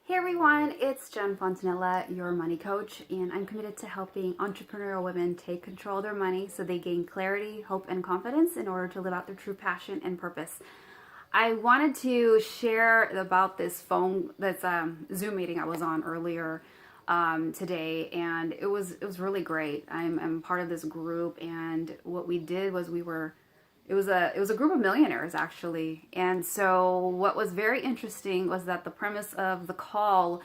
Hey everyone, it's Jen Fontanella, your money coach, and I'm committed to helping entrepreneurial women take control of their money so they gain clarity, hope, and confidence in order to live out their true passion and purpose. I wanted to share about this Zoom meeting I was on earlier today, and it was really great. I'm part of this group, and what we did was it was a group of millionaires actually. And so what was very interesting was that the premise of the call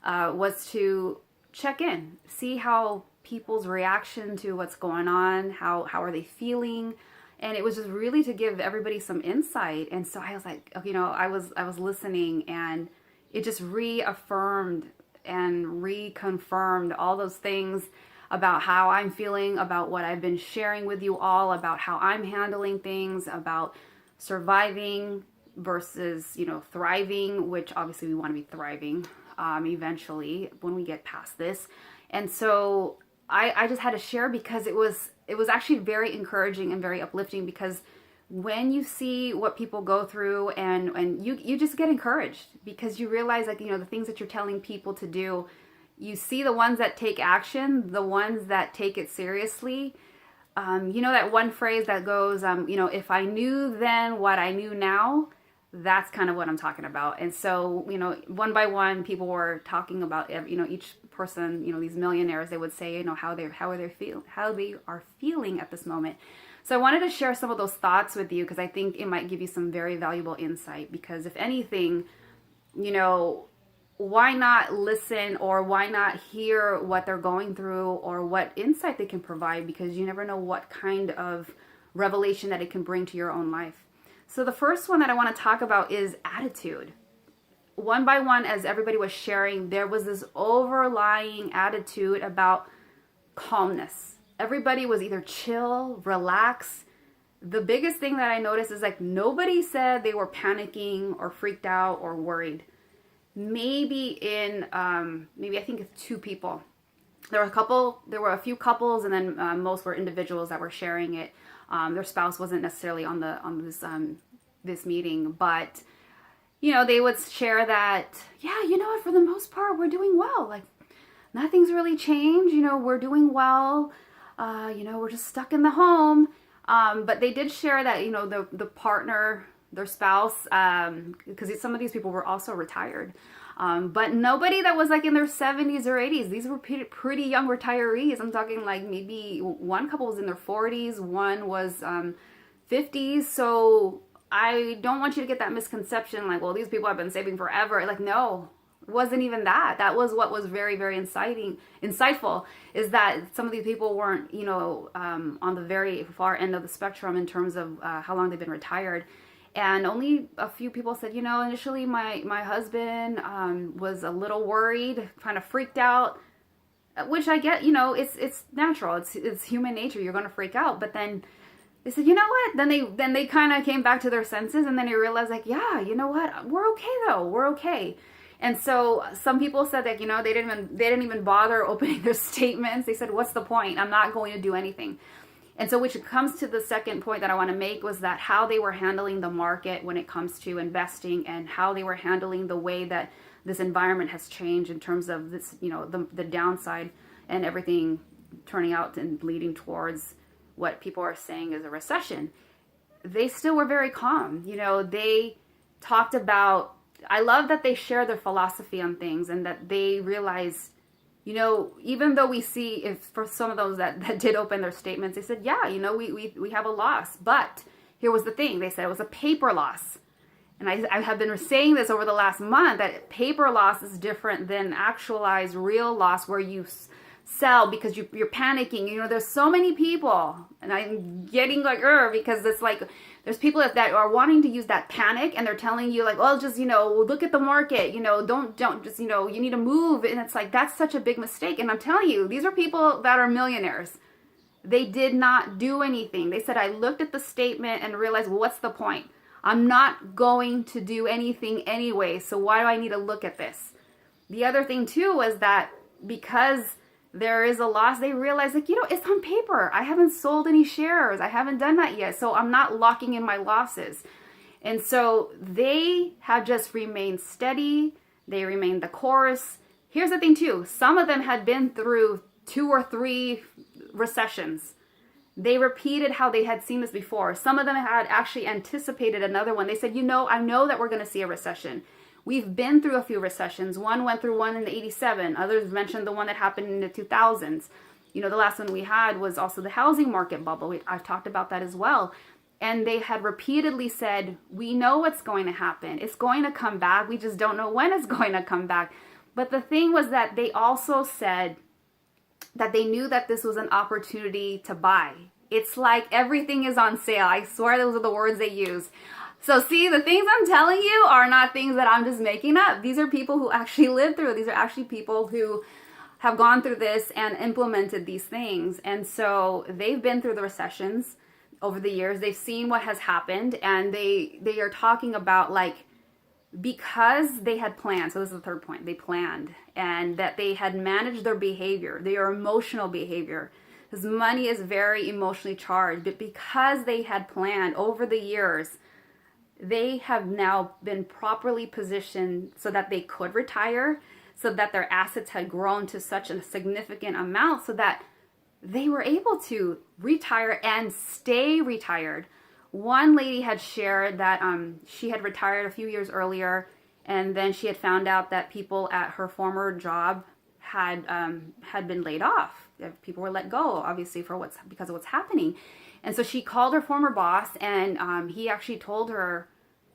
was to check in, see how people's reaction to what's going on, how are they feeling. And it was just really to give everybody some insight. And so I was like, I was listening, and it just reaffirmed and reconfirmed all those things about how I'm feeling, about what I've been sharing with you all, about how I'm handling things, about surviving versus, thriving, which obviously we want to be thriving eventually when we get past this. And so I just had to share because it was actually very encouraging and very uplifting, because when you see what people go through and you just get encouraged, because you realize the things that you're telling people to do, you see the ones that take action, the ones that take it seriously. That one phrase that goes, if I knew then what I knew now, that's kind of what I'm talking about. And so, one by one, people were talking about, each person, these millionaires, they would say, how they are feeling at this moment. So I wanted to share some of those thoughts with you, because I think it might give you some very valuable insight. Because if anything, why not listen, or why not hear what they're going through or what insight they can provide, because you never know what kind of revelation that it can bring to your own life. So the first one that I want to talk about is attitude. One by one, as everybody was sharing, there was this overlying attitude about calmness. Everybody was either chill, relax. The biggest thing that I noticed is nobody said they were panicking or freaked out or worried. Maybe I think it's two people. There were a few couples, and then most were individuals that were sharing it. Their spouse wasn't necessarily on this meeting, but they would share that, for the most part, we're doing well. Nothing's really changed. We're doing well. We're just stuck in the home. But they did share that, the partner, their spouse, because some of these people were also retired. But nobody that was in their 70s or 80s. These were pretty young retirees. I'm talking maybe one couple was in their 40s, one was 50s. So I don't want you to get that misconception these people have been saving forever. No, it wasn't even that. That was what was very, very insightful, is that some of these people weren't, on the very far end of the spectrum in terms of how long they've been retired. And only a few people said, initially my husband was a little worried, kind of freaked out, which I get, it's natural. It's human nature. You're going to freak out. But then they said, you know what? Then they kind of came back to their senses, and then they realized you know what? We're okay though. We're okay. And so some people said that, they didn't even bother opening their statements. They said, what's the point? I'm not going to do anything. And so which comes to the second point that I want to make, was that how they were handling the market when it comes to investing, and how they were handling the way that this environment has changed in terms of this, the downside, and everything turning out and leading towards what people are saying is a recession. They still were very calm. They talked about, I love that they share their philosophy on things, and that they realized, even though we see, if for some of those that did open their statements, they said, we have a loss. But here was the thing. They said it was a paper loss. And I have been saying this over the last month, that paper loss is different than actualized real loss, where you sell because you're panicking. There's so many people, and I'm getting because it's there's people that are wanting to use that panic, and they're telling you just look at the market, don't just you need to move. And it's that's such a big mistake. And I'm telling you, these are people that are millionaires. They did not do anything. They said, I looked at the statement and realized, well, what's the point? I'm not going to do anything anyway, so why do I need to look at this? The other thing too was that because there is a loss, they realize it's on paper. I haven't sold any shares. I haven't done that yet. So I'm not locking in my losses. And so they have just remained steady. They remained the course. Here's the thing too. Some of them had been through 2 or 3 recessions. They repeated how they had seen this before. Some of them had actually anticipated another one. They said, I know that we're going to see a recession. We've been through a few recessions. One went through one in the 87. Others mentioned the one that happened in the 2000s. The last one we had was also the housing market bubble. I've talked about that as well. And they had repeatedly said, we know what's going to happen. It's going to come back. We just don't know when it's going to come back. But the thing was that they also said that they knew that this was an opportunity to buy. It's like everything is on sale. I swear those are the words they use. So see, the things I'm telling you are not things that I'm just making up. These are people who actually lived through it. These are actually people who have gone through this and implemented these things. And so they've been through the recessions over the years. They've seen what has happened, and they are talking about, like, because they had planned. So this is the third point. They planned, and that they had managed their behavior, their emotional behavior. Because money is very emotionally charged, but because they had planned over the years, they have now been properly positioned so that they could retire, so that their assets had grown to such a significant amount so that they were able to retire and stay retired. One lady had shared that she had retired a few years earlier, and then she had found out that people at her former job had been laid off. People were let go, obviously, because of what's happening. And so she called her former boss, and he actually told her,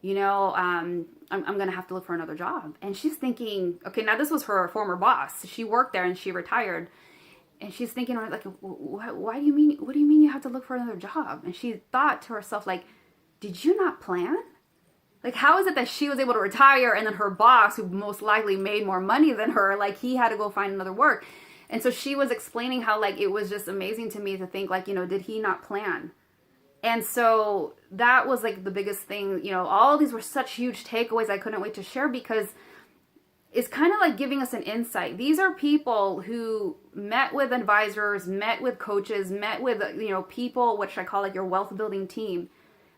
I'm going to have to look for another job. And she's thinking, okay, now this was her former boss. She worked there and she retired. And she's thinking, like, what do you mean you have to look for another job? And she thought to herself, like, did you not plan? Like, how is it that she was able to retire and then her boss, who most likely made more money than her, like, he had to go find another work? And so she was explaining how, like, it was just amazing to me to think, like, did he not plan? And so that was, like, the biggest thing. All these were such huge takeaways I couldn't wait to share, because it's kind of like giving us an insight. These are people who met with advisors, met with coaches, met with, people, which I call, like, your wealth building team.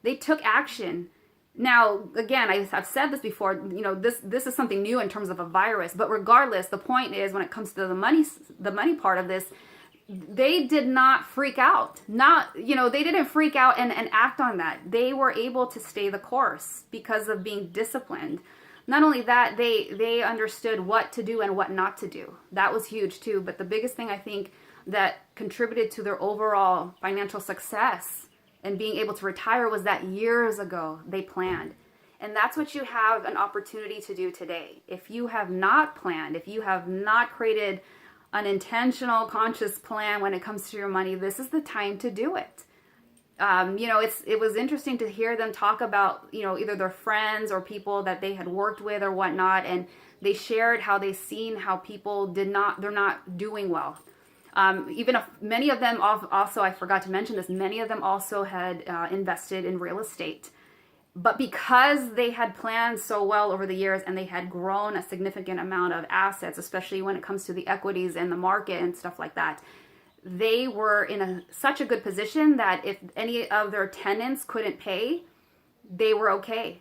They took action. Now, again, I've said this before, this is something new in terms of a virus, but regardless, the point is, when it comes to the money part of this, they did not freak out. They didn't freak out and act on that. They were able to stay the course because of being disciplined. Not only that, they understood what to do and what not to do. That was huge too. But the biggest thing I think that contributed to their overall financial success and being able to retire was that years ago they planned. And that's what you have an opportunity to do today. If you have not planned, if you have not created an intentional, conscious plan when it comes to your money, this is the time to do it. It was interesting to hear them talk about, either their friends or people that they had worked with or whatnot, and they shared how they seen how people they're not doing well. Even if many of them also, I forgot to mention this, many of them also had invested in real estate. But because they had planned so well over the years and they had grown a significant amount of assets, especially when it comes to the equities and the market and stuff like that, they were in such a good position that if any of their tenants couldn't pay, they were okay.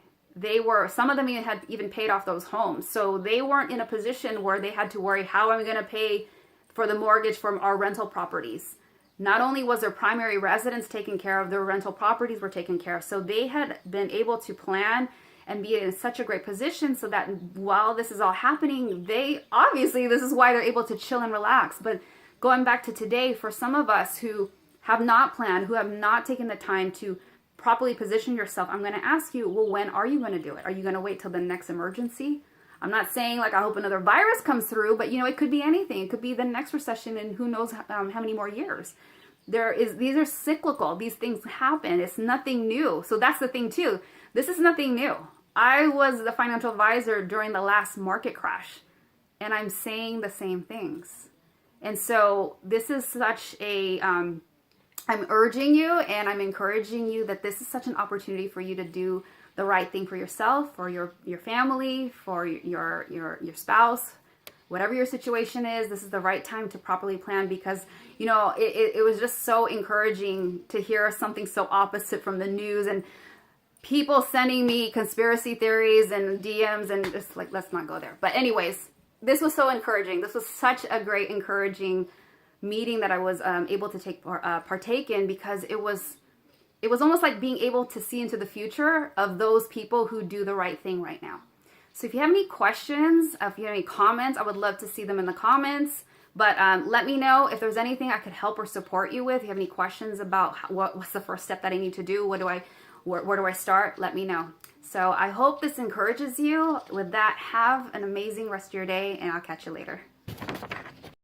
Some of them had even paid off those homes. So they weren't in a position where they had to worry, how am I going to pay for the mortgage from our rental properties? Not only was their primary residence taken care of, their rental properties were taken care of. So they had been able to plan and be in such a great position so that while this is all happening, this is why they're able to chill and relax. But going back to today, for some of us who have not planned, who have not taken the time to properly position yourself, I'm going to ask you, well, when are you going to do it? Are you going to wait till the next emergency? I'm not saying, like, I hope another virus comes through, but, it could be anything. It could be the next recession in who knows how many more years. These are cyclical. These things happen. It's nothing new. So that's the thing too. This is nothing new. I was the financial advisor during the last market crash, and I'm saying the same things. And so this is such I'm urging you and I'm encouraging you that this is such an opportunity for you to do the right thing for yourself, for your family, for your spouse, whatever your situation is. This is the right time to properly plan, because, it was just so encouraging to hear something so opposite from the news. And people sending me conspiracy theories and DMs, and just like, let's not go there. But anyways, this was so encouraging. This was such a great, encouraging meeting that I was able to partake in, because it was almost like being able to see into the future of those people who do the right thing right now. So if you have any questions, if you have any comments, I would love to see them in the comments. But let me know if there's anything I could help or support you with. If you have any questions about what's the first step that I need to do, where do I start, let me know. So I hope this encourages you. With that, have an amazing rest of your day, and I'll catch you later.